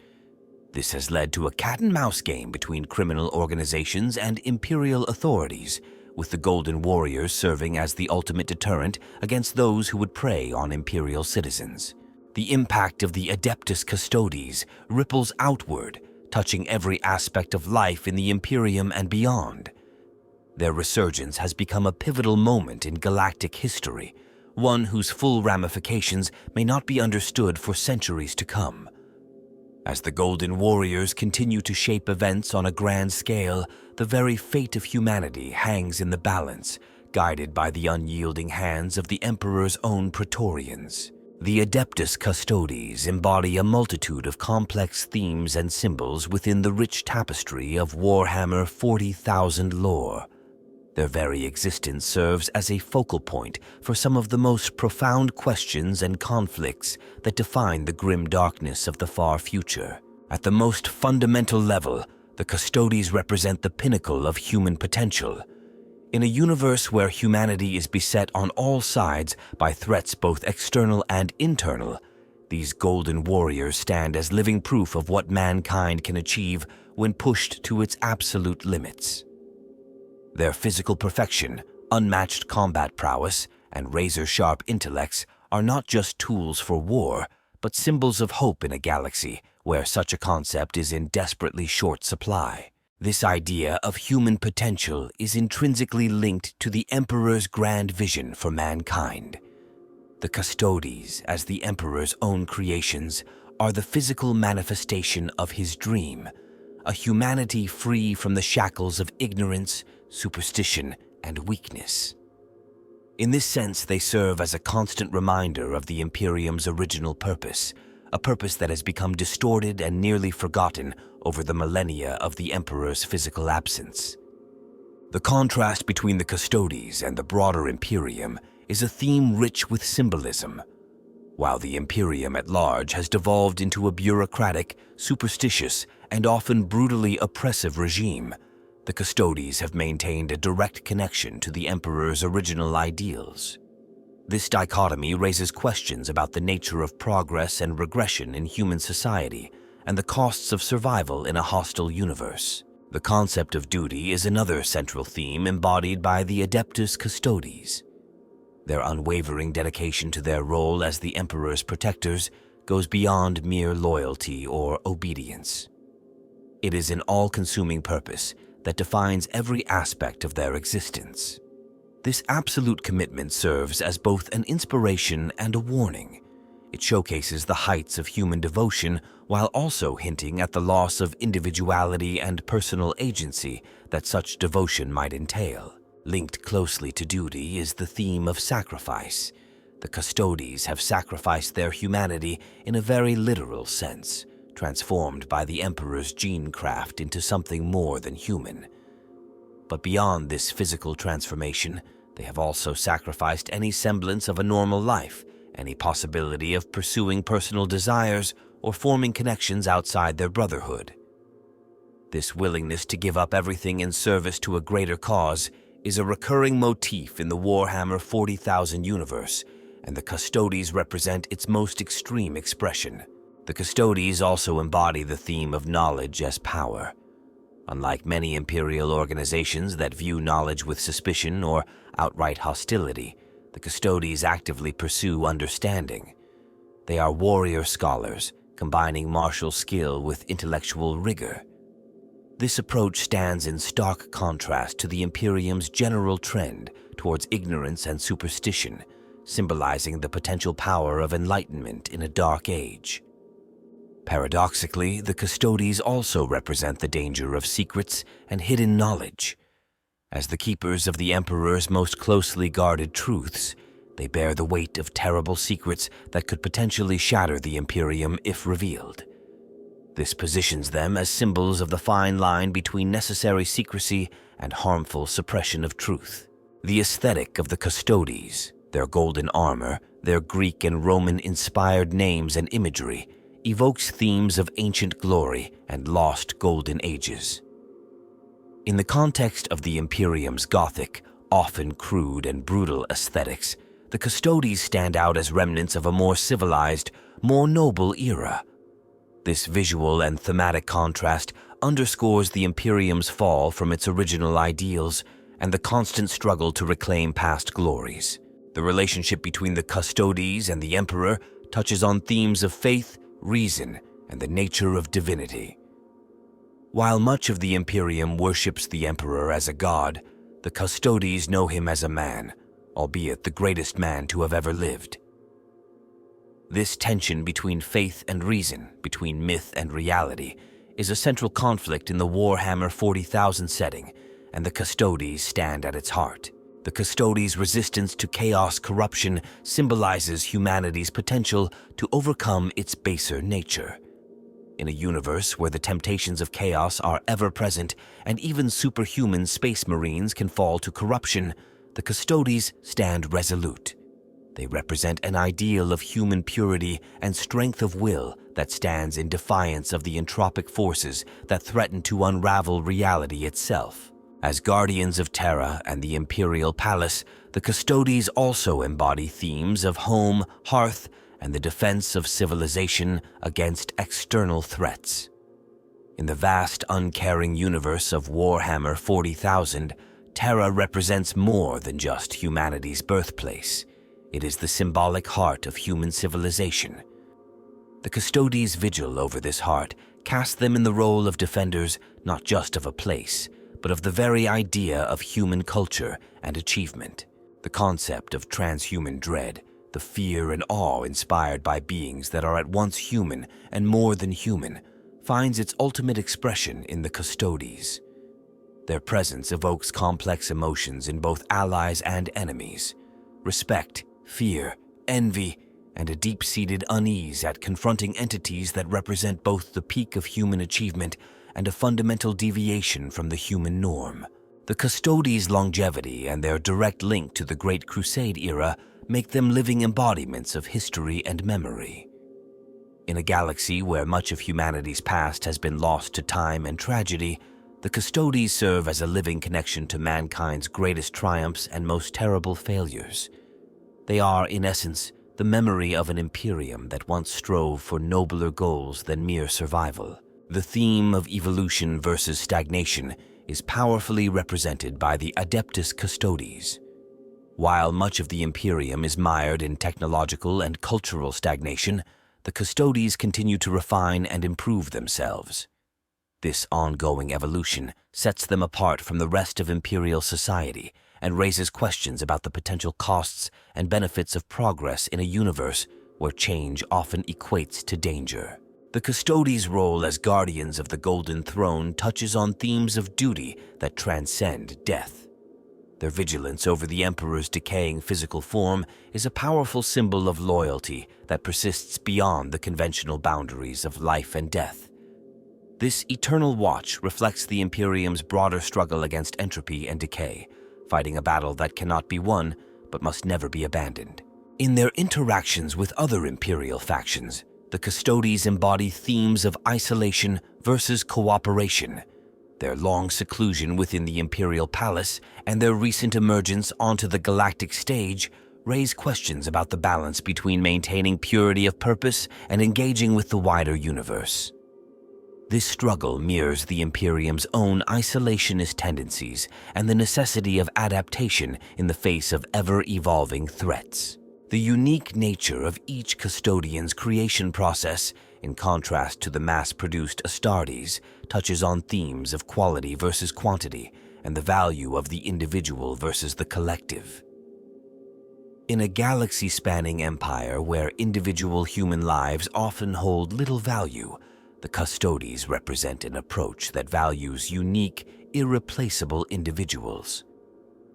This has led to a cat-and-mouse game between criminal organizations and imperial authorities, with the Golden Warriors serving as the ultimate deterrent against those who would prey on imperial citizens. The impact of the Adeptus Custodes ripples outward, touching every aspect of life in the Imperium and beyond. Their resurgence has become a pivotal moment in galactic history, one whose full ramifications may not be understood for centuries to come. As the Golden Warriors continue to shape events on a grand scale, the very fate of humanity hangs in the balance, guided by the unyielding hands of the Emperor's own Praetorians. The Adeptus Custodes embody a multitude of complex themes and symbols within the rich tapestry of Warhammer 40,000 lore. Their very existence serves as a focal point for some of the most profound questions and conflicts that define the grim darkness of the far future. At the most fundamental level, the Custodes represent the pinnacle of human potential. In a universe where humanity is beset on all sides by threats both external and internal, these Golden Warriors stand as living proof of what mankind can achieve when pushed to its absolute limits. Their physical perfection, unmatched combat prowess, and razor-sharp intellects are not just tools for war, but symbols of hope in a galaxy where such a concept is in desperately short supply. This idea of human potential is intrinsically linked to the Emperor's grand vision for mankind. The Custodes, as the Emperor's own creations, are the physical manifestation of his dream, a humanity free from the shackles of ignorance, superstition, and weakness. In this sense, they serve as a constant reminder of the Imperium's original purpose, a purpose that has become distorted and nearly forgotten over the millennia of the Emperor's physical absence. The contrast between the Custodes and the broader Imperium is a theme rich with symbolism. While the Imperium at large has devolved into a bureaucratic, superstitious, and often brutally oppressive regime, the Custodes have maintained a direct connection to the Emperor's original ideals. This dichotomy raises questions about the nature of progress and regression in human society and the costs of survival in a hostile universe. The concept of duty is another central theme embodied by the Adeptus Custodes. Their unwavering dedication to their role as the Emperor's protectors goes beyond mere loyalty or obedience. It is an all-consuming purpose that defines every aspect of their existence. This absolute commitment serves as both an inspiration and a warning. It showcases the heights of human devotion while also hinting at the loss of individuality and personal agency that such devotion might entail. Linked closely to duty is the theme of sacrifice. The Custodes have sacrificed their humanity in a very literal sense, transformed by the Emperor's gene craft into something more than human. But beyond this physical transformation, they have also sacrificed any semblance of a normal life, any possibility of pursuing personal desires or forming connections outside their brotherhood. This willingness to give up everything in service to a greater cause is a recurring motif in the Warhammer 40,000 universe, and the Custodes represent its most extreme expression. The Custodes also embody the theme of knowledge as power. Unlike many imperial organizations that view knowledge with suspicion or outright hostility, the Custodes actively pursue understanding. They are warrior scholars, combining martial skill with intellectual rigor. This approach stands in stark contrast to the Imperium's general trend towards ignorance and superstition, symbolizing the potential power of enlightenment in a dark age. Paradoxically, the Custodes also represent the danger of secrets and hidden knowledge. As the keepers of the Emperor's most closely guarded truths, they bear the weight of terrible secrets that could potentially shatter the Imperium if revealed. This positions them as symbols of the fine line between necessary secrecy and harmful suppression of truth. The aesthetic of the Custodes, their golden armor, their Greek and Roman-inspired names and imagery, evokes themes of ancient glory and lost golden ages. In the context of the Imperium's Gothic, often crude and brutal aesthetics, the Custodes stand out as remnants of a more civilized, more noble era. This visual and thematic contrast underscores the Imperium's fall from its original ideals and the constant struggle to reclaim past glories. The relationship between the Custodes and the Emperor touches on themes of faith, reason, and the nature of divinity. While much of the Imperium worships the Emperor as a god, the Custodes know him as a man, albeit the greatest man to have ever lived. This tension between faith and reason, between myth and reality, is a central conflict in the Warhammer 40,000 setting, and the Custodes stand at its heart. The Custodes' resistance to chaos corruption symbolizes humanity's potential to overcome its baser nature. In a universe where the temptations of chaos are ever present and even superhuman space marines can fall to corruption, the Custodes stand resolute. They represent an ideal of human purity and strength of will that stands in defiance of the entropic forces that threaten to unravel reality itself. As guardians of Terra and the Imperial Palace, the Custodes also embody themes of home, hearth, and the defense of civilization against external threats. In the vast, uncaring universe of Warhammer 40,000, Terra represents more than just humanity's birthplace. It is the symbolic heart of human civilization. The Custodes' vigil over this heart casts them in the role of defenders not just of a place, but of the very idea of human culture and achievement. The concept of transhuman dread, the fear and awe inspired by beings that are at once human and more than human, finds its ultimate expression in the Custodes. Their presence evokes complex emotions in both allies and enemies: respect, fear, envy, and a deep-seated unease at confronting entities that represent both the peak of human achievement and a fundamental deviation from the human norm. The Custodes' longevity and their direct link to the Great Crusade era make them living embodiments of history and memory. In a galaxy where much of humanity's past has been lost to time and tragedy, the Custodes serve as a living connection to mankind's greatest triumphs and most terrible failures. They are, in essence, the memory of an imperium that once strove for nobler goals than mere survival. The theme of evolution versus stagnation is powerfully represented by the Adeptus Custodes. While much of the imperium is mired in technological and cultural stagnation, the Custodes continue to refine and improve themselves. This ongoing evolution sets them apart from the rest of imperial society and raises questions about the potential costs and benefits of progress in a universe where change often equates to danger. The Custodes' role as guardians of the Golden Throne touches on themes of duty that transcend death. Their vigilance over the Emperor's decaying physical form is a powerful symbol of loyalty that persists beyond the conventional boundaries of life and death. This eternal watch reflects the Imperium's broader struggle against entropy and decay, fighting a battle that cannot be won but must never be abandoned. In their interactions with other Imperial factions, the Custodes embody themes of isolation versus cooperation. Their long seclusion within the Imperial Palace and their recent emergence onto the galactic stage raise questions about the balance between maintaining purity of purpose and engaging with the wider universe. This struggle mirrors the Imperium's own isolationist tendencies and the necessity of adaptation in the face of ever-evolving threats. The unique nature of each custodian's creation process, in contrast to the mass-produced Astartes, touches on themes of quality versus quantity and the value of the individual versus the collective. In a galaxy-spanning empire where individual human lives often hold little value, the Custodes represent an approach that values unique, irreplaceable individuals.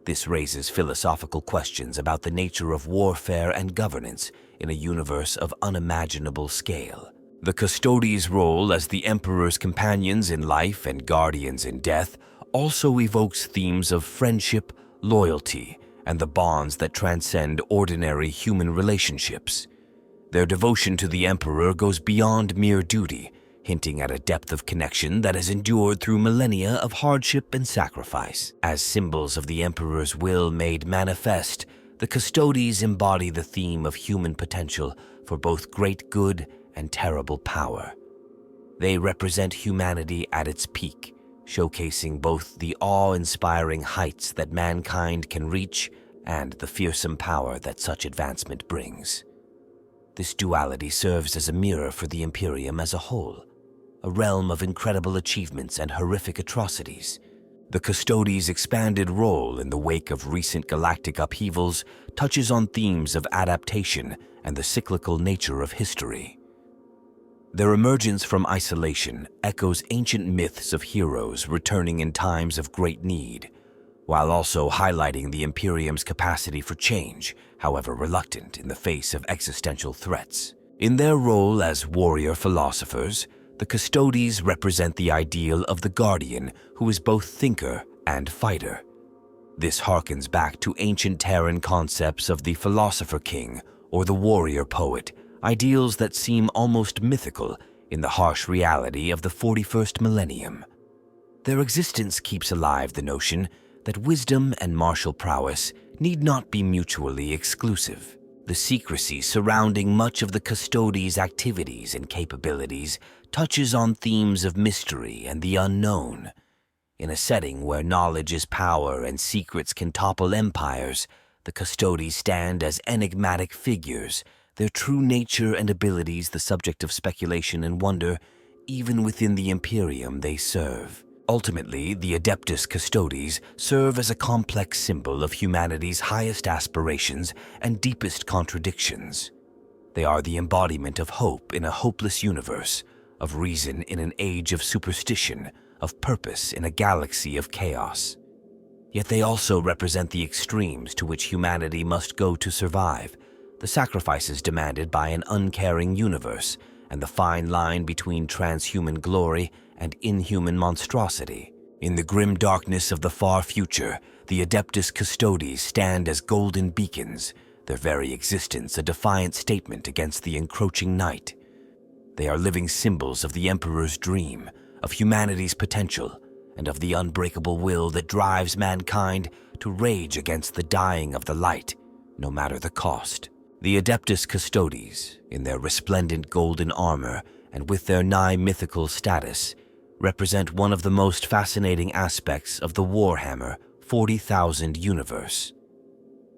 This raises philosophical questions about the nature of warfare and governance in a universe of unimaginable scale. The Custodes' role as the Emperor's companions in life and guardians in death also evokes themes of friendship, loyalty, and the bonds that transcend ordinary human relationships. Their devotion to the Emperor goes beyond mere duty, hinting at a depth of connection that has endured through millennia of hardship and sacrifice. As symbols of the Emperor's will made manifest, the Custodes embody the theme of human potential for both great good and terrible power. They represent humanity at its peak, showcasing both the awe-inspiring heights that mankind can reach and the fearsome power that such advancement brings. This duality serves as a mirror for the Imperium as a whole, a realm of incredible achievements and horrific atrocities. The Custodes' expanded role in the wake of recent galactic upheavals touches on themes of adaptation and the cyclical nature of history. Their emergence from isolation echoes ancient myths of heroes returning in times of great need, while also highlighting the Imperium's capacity for change, however reluctant in the face of existential threats. In their role as warrior philosophers, the Custodes represent the ideal of the guardian who is both thinker and fighter. This harkens back to ancient Terran concepts of the philosopher king or the warrior poet, ideals that seem almost mythical in the harsh reality of the 41st millennium. Their existence keeps alive the notion that wisdom and martial prowess need not be mutually exclusive. The secrecy surrounding much of the Custodes' activities and capabilities touches on themes of mystery and the unknown. In a setting where knowledge is power and secrets can topple empires, the Custodes stand as enigmatic figures, their true nature and abilities the subject of speculation and wonder, even within the Imperium they serve. Ultimately, the Adeptus Custodes serve as a complex symbol of humanity's highest aspirations and deepest contradictions. They are the embodiment of hope in a hopeless universe, of reason in an age of superstition, of purpose in a galaxy of chaos. Yet they also represent the extremes to which humanity must go to survive, the sacrifices demanded by an uncaring universe, and the fine line between transhuman glory and inhuman monstrosity. In the grim darkness of the far future, the Adeptus Custodes stand as golden beacons, their very existence a defiant statement against the encroaching night. They are living symbols of the Emperor's dream, of humanity's potential, and of the unbreakable will that drives mankind to rage against the dying of the light, no matter the cost. The Adeptus Custodes, in their resplendent golden armor and with their nigh-mythical status, represent one of the most fascinating aspects of the Warhammer 40,000 universe.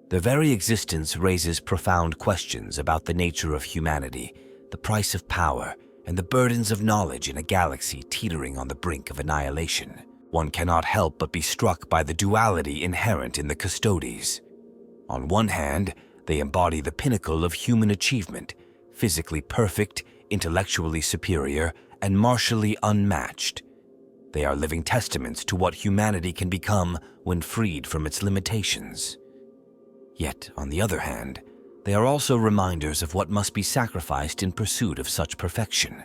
Their very existence raises profound questions about the nature of humanity, the price of power, and the burdens of knowledge in a galaxy teetering on the brink of annihilation. One cannot help but be struck by the duality inherent in the Custodes. On one hand, they embody the pinnacle of human achievement, physically perfect, intellectually superior, and martially unmatched. They are living testaments to what humanity can become when freed from its limitations. Yet, on the other hand, they are also reminders of what must be sacrificed in pursuit of such perfection.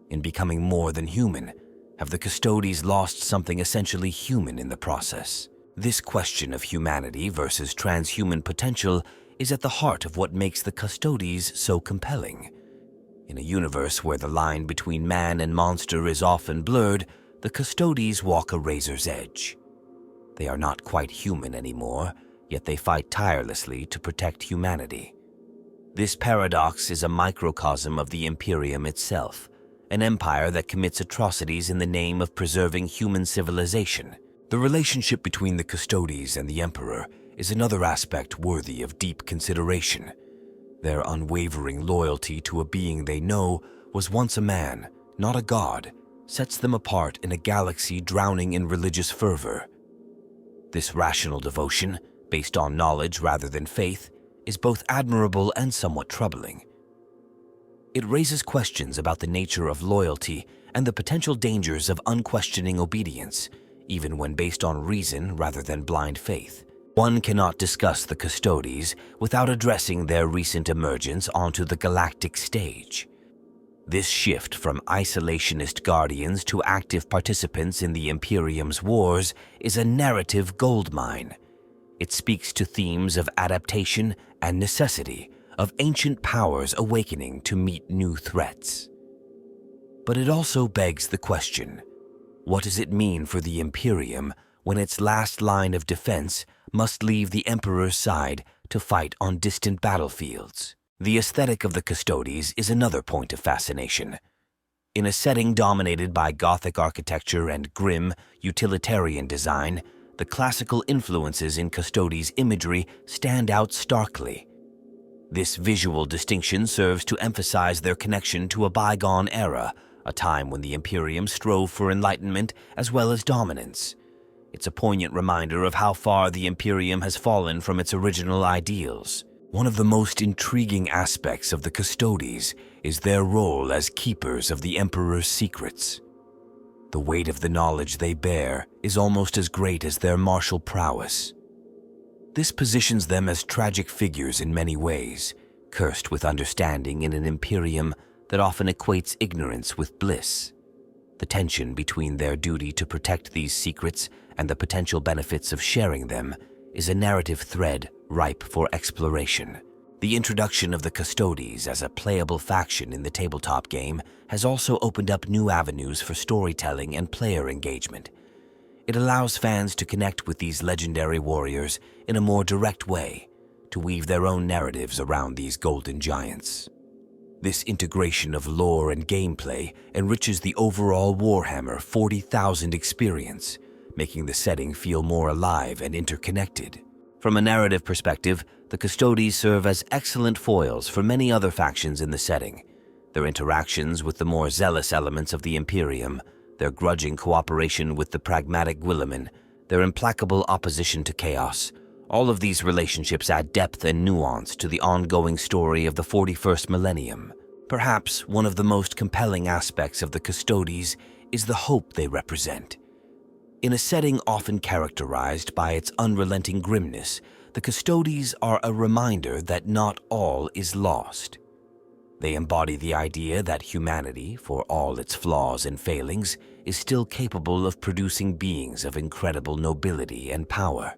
In becoming more than human, have the Custodes lost something essentially human in the process? This question of humanity versus transhuman potential is at the heart of what makes the Custodes so compelling. In a universe where the line between man and monster is often blurred, the Custodes walk a razor's edge. They are not quite human anymore, yet they fight tirelessly to protect humanity. This paradox is a microcosm of the Imperium itself, an empire that commits atrocities in the name of preserving human civilization. The relationship between the Custodes and the Emperor is another aspect worthy of deep consideration. Their unwavering loyalty to a being they know was once a man, not a god, sets them apart in a galaxy drowning in religious fervor. This rational devotion, based on knowledge rather than faith, is both admirable and somewhat troubling. It raises questions about the nature of loyalty and the potential dangers of unquestioning obedience, even when based on reason rather than blind faith. One cannot discuss the Custodes without addressing their recent emergence onto the galactic stage. This shift from isolationist guardians to active participants in the Imperium's wars is a narrative goldmine. It speaks to themes of adaptation and necessity, of ancient powers awakening to meet new threats. But it also begs the question, what does it mean for the Imperium when its last line of defense must leave the Emperor's side to fight on distant battlefields? The aesthetic of the Custodes is another point of fascination. In a setting dominated by Gothic architecture and grim, utilitarian design, the classical influences in Custodes imagery stand out starkly. This visual distinction serves to emphasize their connection to a bygone era, a time when the Imperium strove for enlightenment as well as dominance. It's a poignant reminder of how far the Imperium has fallen from its original ideals. One of the most intriguing aspects of the Custodes is their role as keepers of the Emperor's secrets. The weight of the knowledge they bear is almost as great as their martial prowess. This positions them as tragic figures in many ways, cursed with understanding in an Imperium that often equates ignorance with bliss. The tension between their duty to protect these secrets and the potential benefits of sharing them is a narrative thread ripe for exploration. The introduction of the Custodes as a playable faction in the tabletop game has also opened up new avenues for storytelling and player engagement. It allows fans to connect with these legendary warriors in a more direct way, to weave their own narratives around these golden giants. This integration of lore and gameplay enriches the overall Warhammer 40,000 experience, making the setting feel more alive and interconnected. From a narrative perspective, the Custodes serve as excellent foils for many other factions in the setting. Their interactions with the more zealous elements of the Imperium, their grudging cooperation with the pragmatic Guilliman, their implacable opposition to chaos, all of these relationships add depth and nuance to the ongoing story of the 41st millennium. Perhaps one of the most compelling aspects of the Custodes is the hope they represent. In a setting often characterized by its unrelenting grimness, the Custodes are a reminder that not all is lost. They embody the idea that humanity, for all its flaws and failings, is still capable of producing beings of incredible nobility and power.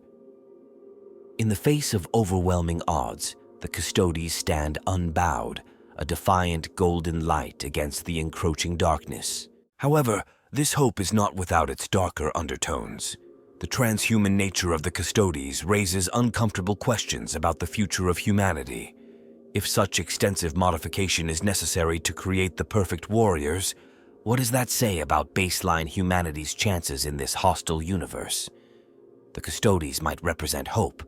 In the face of overwhelming odds, the Custodes stand unbowed, a defiant golden light against the encroaching darkness. However, this hope is not without its darker undertones. The transhuman nature of the Custodes raises uncomfortable questions about the future of humanity. If such extensive modification is necessary to create the perfect warriors, what does that say about baseline humanity's chances in this hostile universe? The Custodes might represent hope,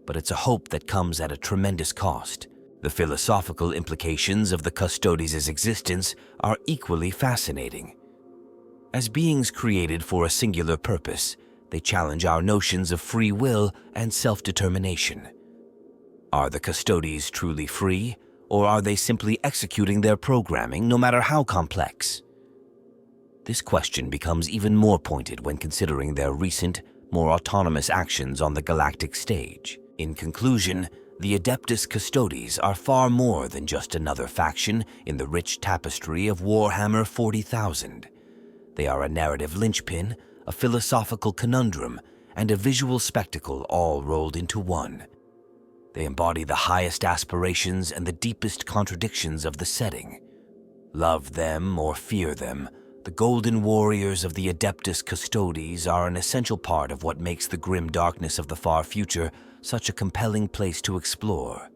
but it's a hope that comes at a tremendous cost. The philosophical implications of the Custodes' existence are equally fascinating. As beings created for a singular purpose, they challenge our notions of free will and self-determination. Are the Custodes truly free, or are they simply executing their programming, no matter how complex? This question becomes even more pointed when considering their recent, more autonomous actions on the galactic stage. In conclusion, the Adeptus Custodes are far more than just another faction in the rich tapestry of Warhammer 40,000. They are a narrative linchpin, a philosophical conundrum, and a visual spectacle all rolled into one. They embody the highest aspirations and the deepest contradictions of the setting. Love them or fear them, the golden warriors of the Adeptus Custodes are an essential part of what makes the grim darkness of the far future such a compelling place to explore.